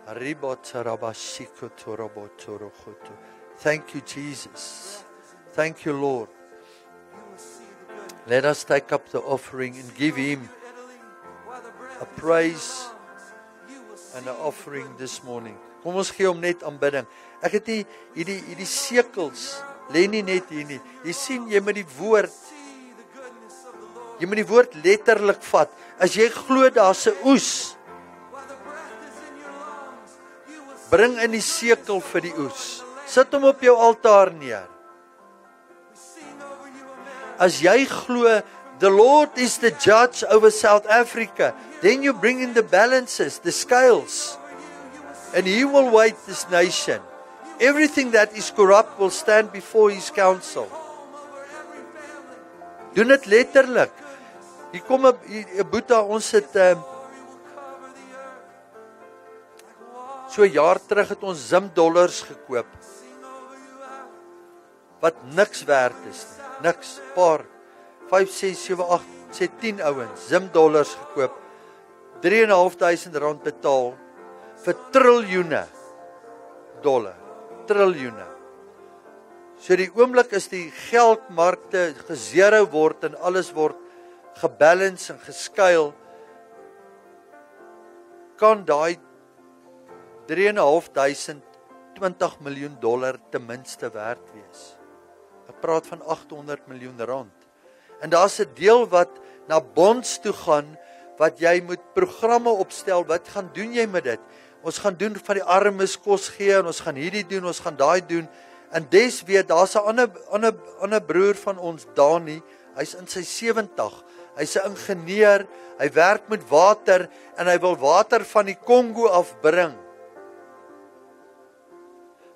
Speaker 1: Ribataraba shikotorabo torokoto. Thank you, Jesus. Thank you, Lord. Let us take up the offering and give him a praise and an offering this morning. Kom ons gee hom net aanbidding. Ek het nie hierdie sekels lê nie net hier nie. Jy sien jy met die woord letterlik vat. As jy glo daar's 'n oes, bring in die sekel vir die oes. Sit hom op jou altaar neer. As jy glo the Lord is the judge over South Africa, then you bring in the balances, the scales, and he will weigh this nation. Everything that is corrupt will stand before his council. Doen dit letterlik. Hier kom 'n boeta, ons het So 'n jaar terug het ons Zim-dollars gekoop, wat niks werd is nie, niks, paar, 5, 6, 7, 8, sê 10 ouens, Zim-dollars gekoop, R3.500 betaal, vir triljoene dollar, triljoene. So die oomblik is die geldmarkte gezero word en alles word gebalance en geskuil, kan daai 3.500 $20 miljoen ten minste werd wees. Ek praat van R800 miljoen. En daar's 'n deel wat na bonds toe gaan, wat jy moet programme opstel, wat gaan doen jy met dit? Ons gaan doen van die armes kos gee, en ons gaan hierdie doen, ons gaan daai doen, en des weet, daar's 'n ander broer van ons, Dani, hy's in sy 70, hy's 'n ingenieur, hy werk met water, en hy wil water van die Kongo afbring.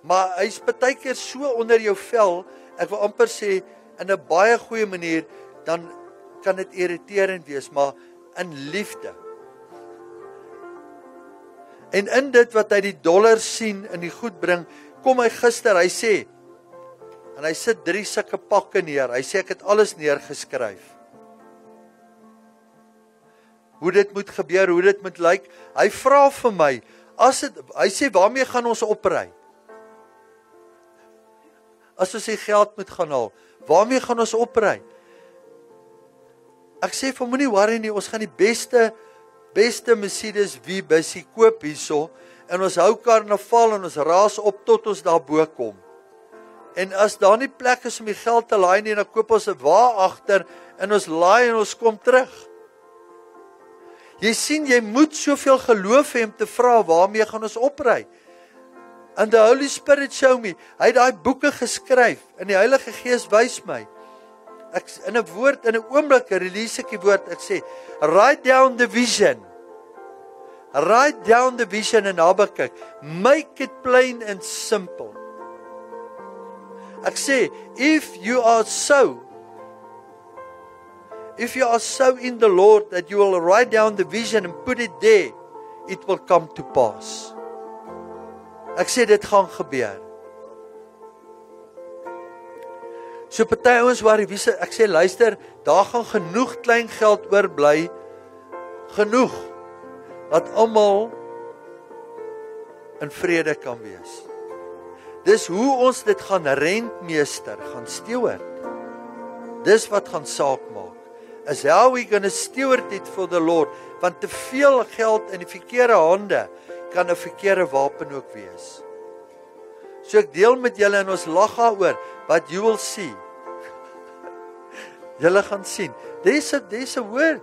Speaker 1: Maar hy's partykeer so onder jou vel, ek wil amper sê, in 'n baie goeie manier, dan kan dit irriterend wees, maar in liefde. En in dit wat hy die dollars sien en die goed bring, kom hy gister, hy sê, en hy sit 3 sulke pakke neer, hy sê ek het alles neergeskryf. Hoe dit moet gebeur, hoe dit moet lyk, hy vra vir my, hy sê waarmee gaan ons opry? As ons die geld moet gaan haal, waarmee gaan ons opry? Ek sê vir moenie worry nie, ons gaan die beste Mercedes V-busie koop hierso, en ons hou karnaval en ons raas op tot ons daarbo kom. En as daar nie plek is om die geld te laai nie, dan koop ons 'n wa agter, en ons laai en ons kom terug. Jy sien, jy moet soveel geloof hê om te vra, waarmee gaan ons opry? And the Holy Spirit show me, hy het daai boeke geskryf, en die Heilige Gees wys my, in 'n woord, in 'n oomblik, release ek die woord, ek sê, write down the vision, in Habakuk, make it plain and simple. Ek sê, if you are so in the Lord, that you will write down the vision and put it there, it will come to pass. Ek sê, dit gaan gebeur. So party ouens waar ek sê, luister, daar gaan genoeg klein geld oorbly, genoeg, dat almal in vrede kan wees. Dis hoe ons dit gaan rentmeester, gaan steward. Dis wat gaan saak maak. Is how we gonna steward it for the Lord, want te veel geld in die verkeerde hande, kan 'n verkeerde wapen ook wees. So ek deel met julle en ons lag daaroor, but you will see. Julle gaan sien. There's a word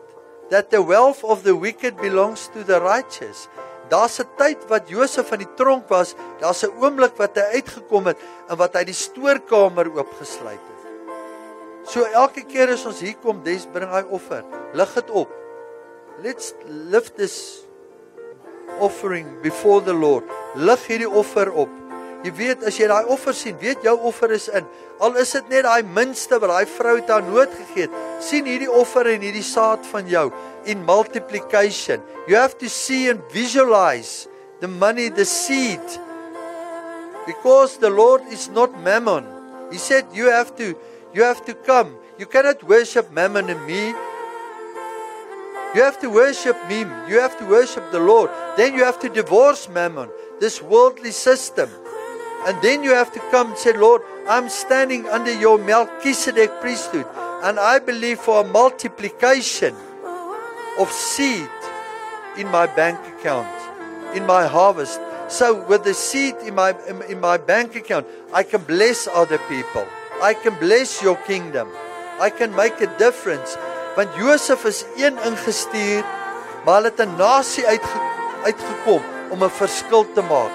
Speaker 1: that the wealth of the wicked belongs to the righteous. Daar's 'n tyd wat Josef in die tronk was, daar's 'n oomblik wat hy uitgekom het en wat hy die stoorkamer oopgesluit het. So elke keer as ons hier kom, bring hy offer. Lig dit op. Let's lift this offering before the Lord. Lig hierdie offer op. Jy weet, as jy daai offer sien, weet jou offer is in. Al is dit net daai minste wat daai vrou het aan nood gegee het. Sien hierdie offer en hierdie saad van jou in multiplication. You have to see and visualize the money, the seed. Because the Lord is not mammon. He said you have to come. You cannot worship mammon and me. You have to worship me. You have to worship the Lord. Then you have to divorce mammon, this worldly system. And then you have to come and say, Lord, I'm standing under your Melchizedek priesthood. And I believe for a multiplication of seed in my bank account, in my harvest. So with the seed in my bank account, I can bless other people. I can bless your kingdom. I can make a difference. Want Josef is een ingestuur, maar hulle het 'n nasie uitgekom om 'n verskil te maak.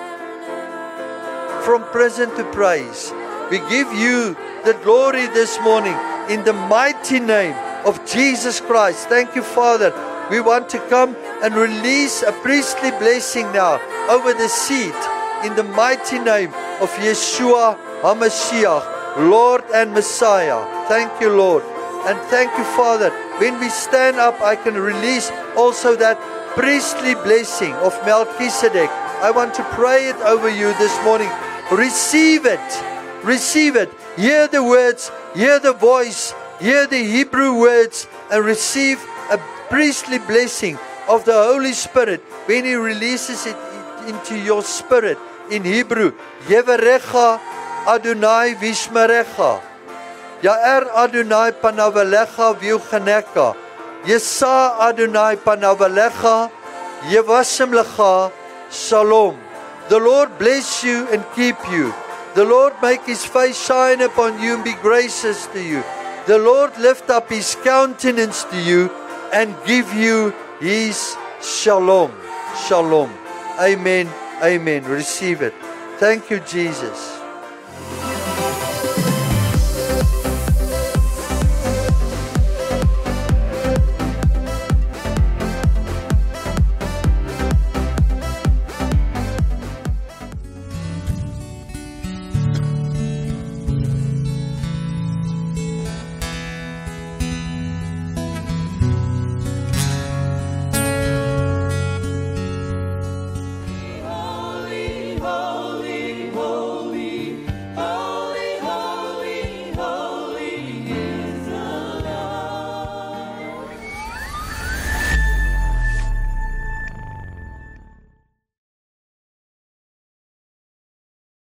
Speaker 1: From prison to praise. We give you the glory this morning in the mighty name of Jesus Christ. Thank you, Father. We want to come and release a priestly blessing now over the seed in the mighty name of Yeshua HaMashiach, Lord and Messiah. Thank you, Lord. And thank you, Father. When we stand up, I can release also that priestly blessing of Melchizedek I want to pray it over you this morning. Receive it. Receive it. Hear the words, hear the voice, hear the Hebrew words, and receive a priestly blessing of the Holy Spirit when He releases it into your spirit in Hebrew. Yevarecha Adonai Vishmerecha. Ya'er Adonai Panavalecha Viuchaneka. Yesa Adonai Panavalecha Yevashem Lecha Shalom. The Lord bless you and keep you. The Lord make His face shine upon you and be gracious to you. The Lord lift up His countenance to you and give you His shalom. Shalom. Amen. Amen. Receive it. Thank you, Jesus.